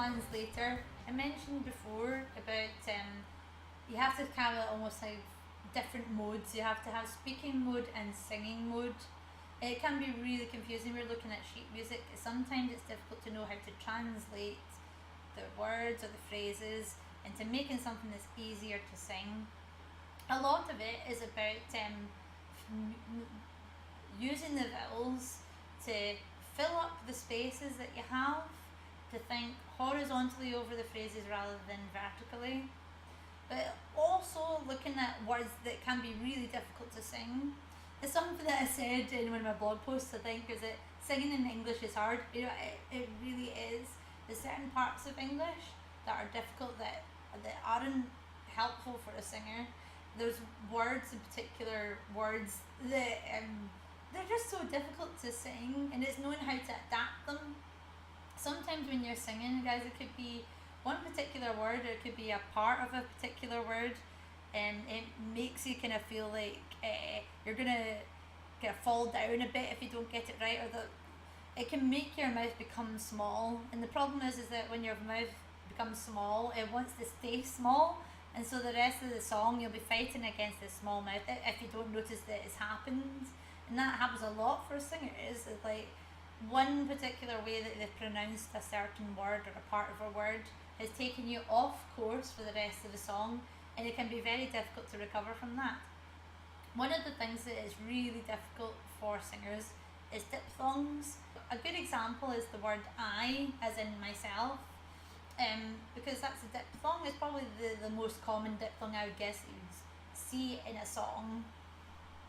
translator. I mentioned before about you have to kind of almost have different modes. You have to have speaking mode and singing mode. It can be really confusing. We're looking at sheet music. Sometimes it's difficult to know how to translate the words or the phrases into making something that's easier to sing. A lot of it is about using the vowels to fill up the spaces that you have, to think horizontally over the phrases rather than vertically, but also looking at words that can be really difficult to sing. It's something that I said in one of my blog posts, I think, is that singing in English is hard. It really is. There's certain parts of English that are difficult, that aren't helpful for a singer. There's words, in particular words, that they're just so difficult to sing, and it's knowing how to adapt them. Sometimes when you're singing, guys, it could be one particular word, or it could be a part of a particular word, and it makes you kind of feel like you're gonna kind of fall down a bit if you don't get it right, or it can make your mouth become small. And the problem is that when your mouth becomes small, it wants to stay small, and so the rest of the song you'll be fighting against this small mouth if you don't notice that it's happened. And that happens a lot for singers. It's like one particular way that they've pronounced a certain word or a part of a word has taken you off course for the rest of the song, and it can be very difficult to recover from that. One of the things that is really difficult for singers is diphthongs. A good example is the word I, as in myself, because that's a diphthong. It's probably the most common diphthong I would guess that you'd see in a song.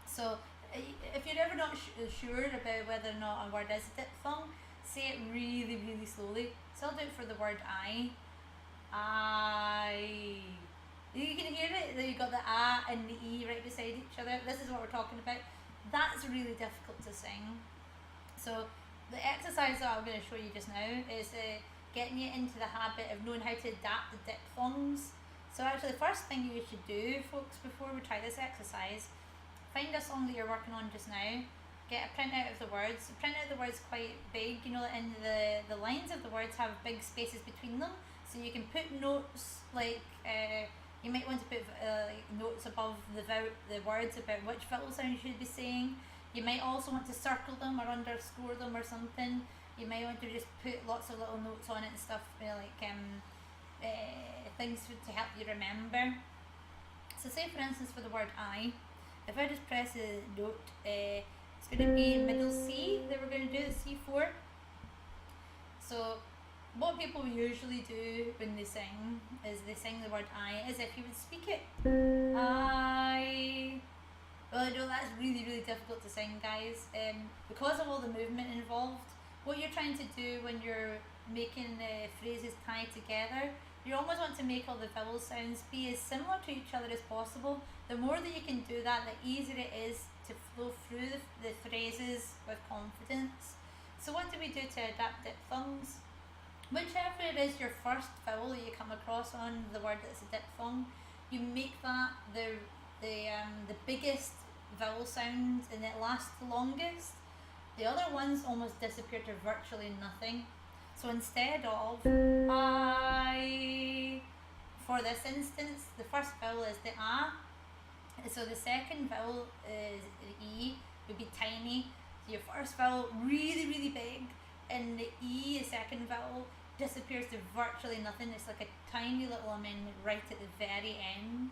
So if you're ever not sure about whether or not a word is a diphthong, say it really, really slowly. So I'll do it for the word I. You can hear it, you got the A and the E right beside each other. This is what we're talking about. That's really difficult to sing. So the exercise that I'm going to show you just now is getting you into the habit of knowing how to adapt the diphthongs. So actually the first thing you should do, folks, before we try this exercise, find a song that you're working on just now, get a printout of the words. Print out the words quite big, and the lines of the words have big spaces between them, so you can put notes like you might want to put notes above the words about which vowel sound you should be saying. You might also want to circle them or underscore them or something. You might want to just put lots of little notes on it and stuff, things to help you remember. So say for instance for the word I, if I just press a note, it's going to be middle C that we're going to do, the C4. So what people usually do when they sing is they sing the word I as if you would speak it. I. Well, I know that's really, really difficult to sing, guys. Because of all the movement involved, what you're trying to do when you're making phrases tie together, you almost want to make all the vowel sounds be as similar to each other as possible. The more that you can do that, the easier it is to flow through the phrases with confidence. So what do we do to adapt diphthongs? Whichever it is your first vowel that you come across on the word that's a diphthong, you make that the biggest vowel sound, and it lasts the longest. The other ones almost disappear to virtually nothing. So instead of I, for this instance, the first vowel is the A. So the second vowel is the E, would be tiny. So your first vowel really, really big, and the E, the second vowel, disappears to virtually nothing. It's like a tiny little amendment right at the very end.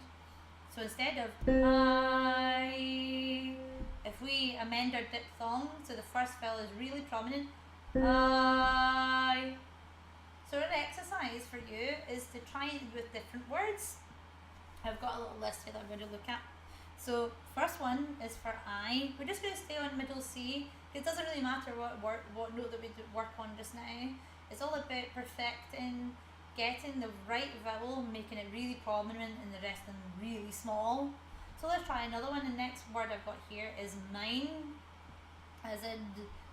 So instead of I, if we amend our diphthong, so the first vowel is really prominent, I. So an exercise for you is to try it with different words. I've got a little list here that I'm going to look at. So first one is for I. We're just going to stay on middle C. It doesn't really matter what note that we work on just now. It's all about perfecting, getting the right vowel, making it really prominent and the rest of them really small. So let's try another one. The next word I've got here is mine, as in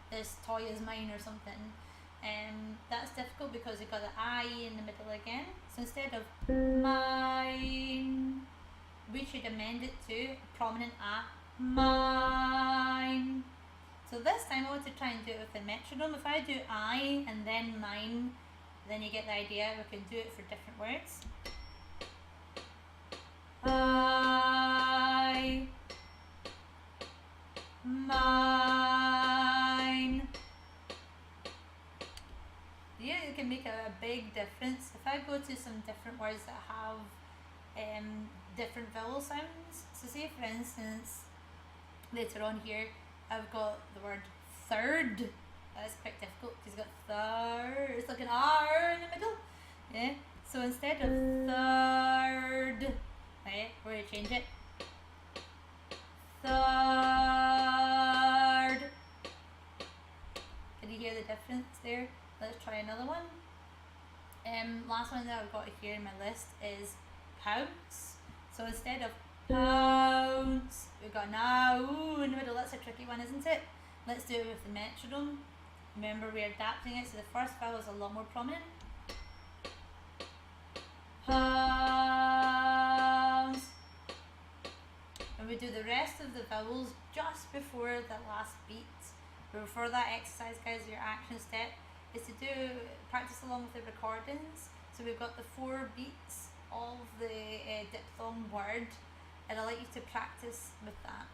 this toy is mine or something. That's difficult because you've got the I in the middle again. So instead of mine, we should amend it to prominent A, mine. So this time I want to try and do it with the metronome. If I do I and then mine, Then you get the idea. We can do it for different words. I, mine. Yeah, it can make a big difference. If I go to some different words that have different vowel sounds, so say for instance, later on here, I've got the word third. That's quite difficult because you've got third. It's like an R in the middle. Yeah. So instead of third, right, we're going to change it. Third. Can you hear the difference there? Let's try another one. Last one that I've got here in my list is pounce. So instead of pounce, we've got now in the middle. That's a tricky one, isn't it? Let's do it with the metronome. Remember, we're adapting it, so the first vowel is a lot more prominent. Pounce. And we do the rest of the vowels just before the last beat. But before that exercise, guys, your action step is to practice along with the recordings. So we've got the 4 beats of the diphthong word, and I'd like you to practice with that.